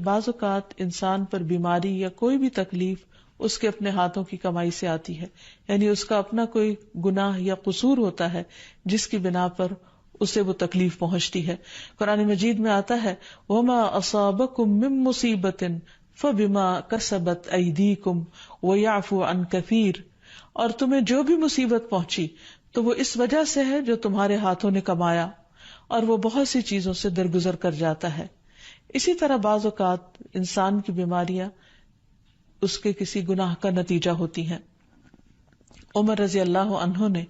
بعض اوقات انسان پر بیماری یا کوئی بھی تکلیف اس کے اپنے ہاتھوں کی کمائی سے آتی ہے، یعنی اس کا اپنا کوئی گناہ یا قصور ہوتا ہے جس کی بنا پر اسے وہ تکلیف پہنچتی ہے. قرآن مجید میں آتا ہے وَمَا أَصَابَكُم مِّن مُّصِيبَةٍ فَبِمَا كَسَبَتْ أَيْدِيكُمْ وَيَعْفُو عَن كَثِيرٍ، اور تمہیں جو بھی مصیبت پہنچی تو وہ اس وجہ سے ہے جو تمہارے ہاتھوں نے کمایا، اور وہ بہت سی چیزوں سے درگزر کر جاتا ہے. اسی طرح بعض اوقات انسان کی بیماریاں اس کے کسی گناہ کا نتیجہ ہوتی ہیں. عمر رضی اللہ عنہ نے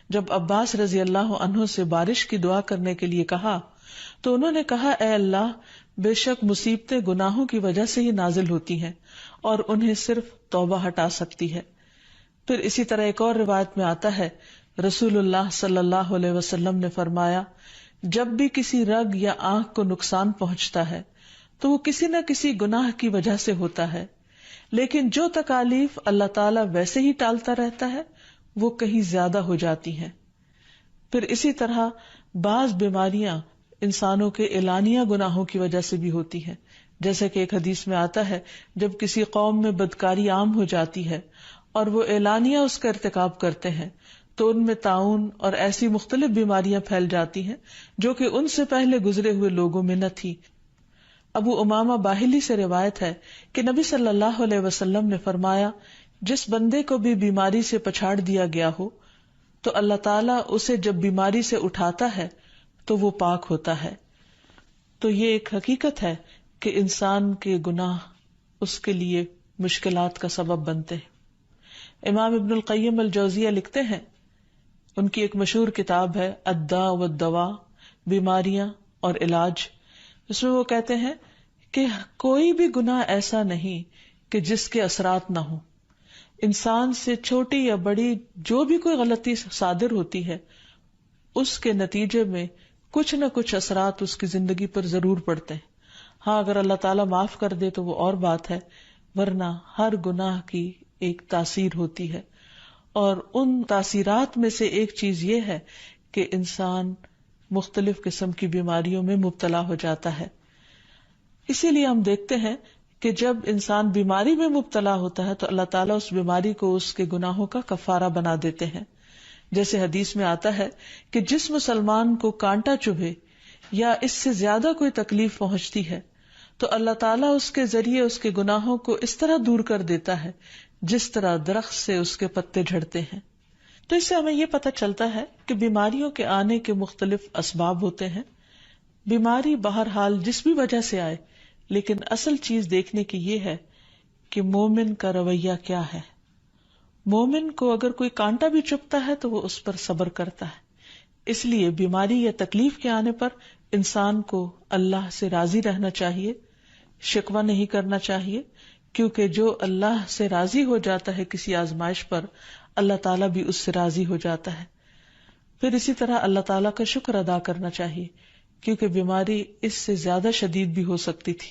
جب عباس رضی اللہ عنہ سے بارش کی دعا کرنے کے لیے کہا تو انہوں نے کہا اے اللہ، بے شک مصیبتیں گناہوں کی وجہ سے ہی نازل ہوتی ہیں اور انہیں صرف توبہ ہٹا سکتی ہے. پھر اسی طرح ایک اور روایت میں آتا ہے رسول اللہ صلی اللہ علیہ وسلم نے فرمایا جب بھی کسی رگ یا آنکھ کو نقصان پہنچتا ہے تو وہ کسی نہ کسی گناہ کی وجہ سے ہوتا ہے، لیکن جو تکالیف اللہ تعالیٰ ویسے ہی ٹالتا رہتا ہے وہ کہیں زیادہ ہو جاتی ہیں. پھر اسی طرح بعض بیماریاں انسانوں کے اعلانیہ گناہوں کی وجہ سے بھی ہوتی ہیں، جیسے کہ ایک حدیث میں آتا ہے جب کسی قوم میں بدکاری عام ہو جاتی ہے اور وہ اعلانیہ اس کا ارتکاب کرتے ہیں تو ان میں طاعون اور ایسی مختلف بیماریاں پھیل جاتی ہیں جو کہ ان سے پہلے گزرے ہوئے لوگوں میں نہ تھی. ابو امامہ باہلی سے روایت ہے کہ نبی صلی اللہ علیہ وسلم نے فرمایا جس بندے کو بھی بیماری سے پچھاڑ دیا گیا ہو تو اللہ تعالیٰ اسے جب بیماری سے اٹھاتا ہے تو وہ پاک ہوتا ہے. تو یہ ایک حقیقت ہے کہ انسان کے گناہ اس کے لیے مشکلات کا سبب بنتے ہیں. امام ابن القیم الجوزیہ لکھتے ہیں، ان کی ایک مشہور کتاب ہے الداء والدواء، بیماریاں اور علاج، اس میں وہ کہتے ہیں کہ کوئی بھی گناہ ایسا نہیں کہ جس کے اثرات نہ ہوں. انسان سے چھوٹی یا بڑی جو بھی کوئی غلطی صادر ہوتی ہے اس کے نتیجے میں کچھ نہ کچھ اثرات اس کی زندگی پر ضرور پڑتے ہیں. ہاں اگر اللہ تعالیٰ معاف کر دے تو وہ اور بات ہے، ورنہ ہر گناہ کی ایک تاثیر ہوتی ہے، اور ان تاثیرات میں سے ایک چیز یہ ہے کہ انسان مختلف قسم کی بیماریوں میں مبتلا ہو جاتا ہے. اسی لیے ہم دیکھتے ہیں کہ جب انسان بیماری میں مبتلا ہوتا ہے تو اللہ تعالیٰ اس بیماری کو اس کے گناہوں کا کفارہ بنا دیتے ہیں. جیسے حدیث میں آتا ہے کہ جس مسلمان کو کانٹا چبھے یا اس سے زیادہ کوئی تکلیف پہنچتی ہے تو اللہ تعالیٰ اس کے ذریعے اس کے گناہوں کو اس طرح دور کر دیتا ہے جس طرح درخت سے اس کے پتے جھڑتے ہیں. تو اس سے ہمیں یہ پتہ چلتا ہے کہ بیماریوں کے آنے کے مختلف اسباب ہوتے ہیں. بیماری بہرحال جس بھی وجہ سے آئے، لیکن اصل چیز دیکھنے کی یہ ہے کہ مومن کا رویہ کیا ہے. مومن کو اگر کوئی کانٹا بھی چبھتا ہے تو وہ اس پر صبر کرتا ہے. اس لیے بیماری یا تکلیف کے آنے پر انسان کو اللہ سے راضی رہنا چاہیے، شکوہ نہیں کرنا چاہیے، کیونکہ جو اللہ سے راضی ہو جاتا ہے کسی آزمائش پر اللہ تعالیٰ بھی اس سے راضی ہو جاتا ہے. پھر اسی طرح اللہ تعالیٰ کا شکر ادا کرنا چاہیے، کیونکہ بیماری اس سے زیادہ شدید بھی ہو سکتی تھی.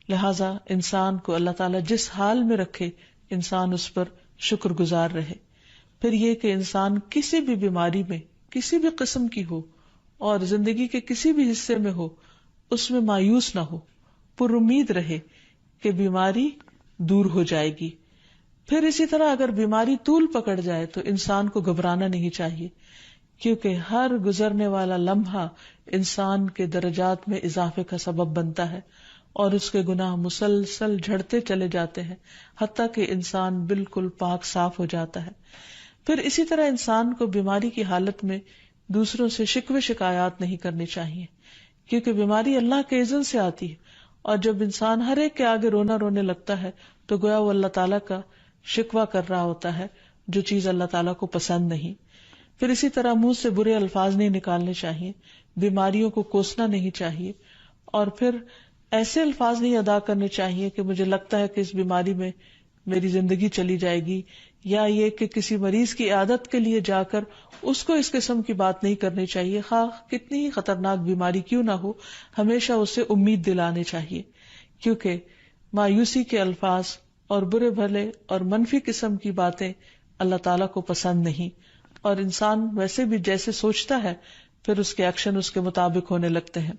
لہذا انسان کو اللہ تعالیٰ جس حال میں رکھے انسان اس پر شکر گزار رہے. پھر یہ کہ انسان کسی بھی بیماری میں کسی بھی قسم کی ہو اور زندگی کے کسی بھی حصے میں ہو اس میں مایوس نہ ہو، پر امید رہے کہ بیماری دور ہو جائے گی. پھر اسی طرح اگر بیماری طول پکڑ جائے تو انسان کو گھبرانا نہیں چاہیے، کیونکہ ہر گزرنے والا لمحہ انسان کے درجات میں اضافے کا سبب بنتا ہے اور اس کے گناہ مسلسل جھڑتے چلے جاتے ہیں حتیٰ کہ انسان بالکل پاک صاف ہو جاتا ہے. پھر اسی طرح انسان کو بیماری کی حالت میں دوسروں سے شکوے شکایات نہیں کرنی چاہیے، کیونکہ بیماری اللہ کے اذن سے آتی ہے، اور جب انسان ہر ایک کے آگے رونے لگتا ہے تو گویا وہ اللہ تعالیٰ کا شکوہ کر رہا ہوتا ہے، جو چیز اللہ تعالیٰ کو پسند نہیں. پھر اسی طرح منہ سے برے الفاظ نہیں نکالنے چاہیے، بیماریوں کو کوسنا نہیں چاہیے، اور پھر ایسے الفاظ نہیں ادا کرنے چاہیے کہ مجھے لگتا ہے کہ اس بیماری میں میری زندگی چلی جائے گی، یا یہ کہ کسی مریض کی عیادت کے لیے جا کر اس کو اس قسم کی بات نہیں کرنی چاہیے، خواہ کتنی ہی خطرناک بیماری کیوں نہ ہو. ہمیشہ اسے امید دلانے چاہیے، کیونکہ مایوسی کے الفاظ اور برے بھلے اور منفی قسم کی باتیں اللہ تعالیٰ کو پسند نہیں، اور انسان ویسے بھی جیسے سوچتا ہے پھر اس کے ایکشن اس کے مطابق ہونے لگتے ہیں.